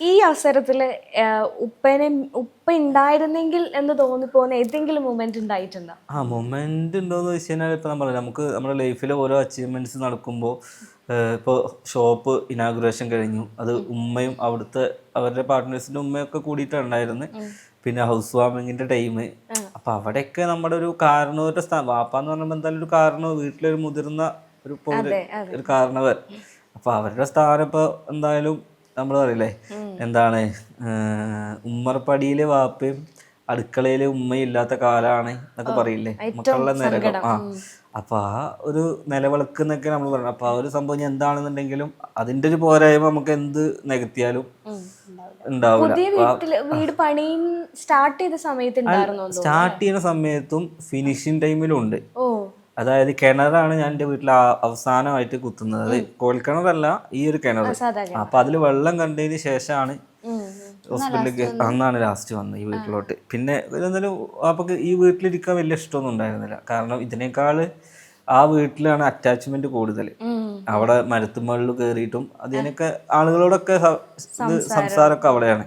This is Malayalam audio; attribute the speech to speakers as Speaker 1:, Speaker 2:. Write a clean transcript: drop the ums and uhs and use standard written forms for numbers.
Speaker 1: ഈ അവസരത്തില് ഉപ്പ ഉണ്ടായിരുന്നെങ്കിൽ എന്ന് തോന്നിപ്പോകുന്ന ഏതെങ്കിലും മൊമെന്റ് ഉണ്ടായിട്ടുണ്ടോ?
Speaker 2: മൊമെന്റ് ഉണ്ടോന്ന് വെച്ച് കഴിഞ്ഞാൽ ഇപ്പൊ നമ്മൾ നമുക്ക് നമ്മുടെ ലൈഫിലെ ഓരോ അച്ചീവ്മെന്റ്സ് നടക്കുമ്പോൾ ഇപ്പോൾ ഷോപ്പ് ഇനാഗുറേഷൻ കഴിഞ്ഞു, അത് ഉമ്മയും അവരുടെ പാർട്ട്നേഴ്സിന്റെ ഉമ്മയൊക്കെ കൂടിയിട്ടാണ് ഉണ്ടായിരുന്നത്. പിന്നെ ഹൗസ് വാമിങ്ങിന്റെ ടൈം, അപ്പൊ അവിടെയൊക്കെ നമ്മുടെ ഒരു കാരണവരുടെ വാപ്പാന്ന് പറയുമ്പോൾ എന്തായാലും ഒരു കാരണവർ, വീട്ടിലൊരു മുതിർന്ന ഒരു കാരണവർ. അപ്പൊ അവരുടെ സ്ഥാനം ഇപ്പൊ എന്തായാലും നമ്മൾ പറയില്ലേ, എന്താണ്, ഉമ്മർപ്പടിയിലെ വാപ്പയും അടുക്കളയിലെ ഉമ്മയും ഇല്ലാത്ത കാലാണ് എന്നൊക്കെ പറയില്ലേ, മക്കളുടെ നരകം. അപ്പൊ ആ ഒരു നിലവിളക്ക് നമ്മൾ പറയണം. അപ്പൊ ആ ഒരു സംഭവം എന്താണെന്നുണ്ടെങ്കിലും അതിന്റെ ഒരു പോരായ്മ നമുക്ക് എന്ത് നികത്തിയാലും ഉണ്ടാവില്ല.
Speaker 1: വീട് പണി സ്റ്റാർട്ട് ചെയ്ത സമയത്ത്
Speaker 2: സ്റ്റാർട്ട് ചെയ്യുന്ന സമയത്തും ഫിനിഷിംഗ് ടൈമിലും ഉണ്ട്. അതായത് കിണറാണ് ഞാൻ എൻ്റെ വീട്ടിൽ അവസാനമായിട്ട് കുത്തുന്നത്. അത് കോൽക്കിണറല്ല, ഈ ഒരു കിണർ. അപ്പൊ അതിൽ വെള്ളം കണ്ടതിന് ശേഷമാണ് ഹോസ്പിറ്റലിലേക്ക് അന്നാണ് ലാസ്റ്റ് വന്നത് ഈ വീട്ടിലോട്ട്. പിന്നെ എന്തായാലും അപ്പൊക്ക് ഈ വീട്ടിലിരിക്കാൻ വലിയ ഇഷ്ടമൊന്നും ഉണ്ടായിരുന്നില്ല. കാരണം ഇതിനേക്കാൾ ആ വീട്ടിലാണ് അറ്റാച്ച്മെന്റ് കൂടുതൽ. അവിടെ മരത്തുമുകളിൽ കയറിയിട്ടും അതിനൊക്കെ ആളുകളോടൊക്കെ സംസാരമൊക്കെ അവിടെയാണ്.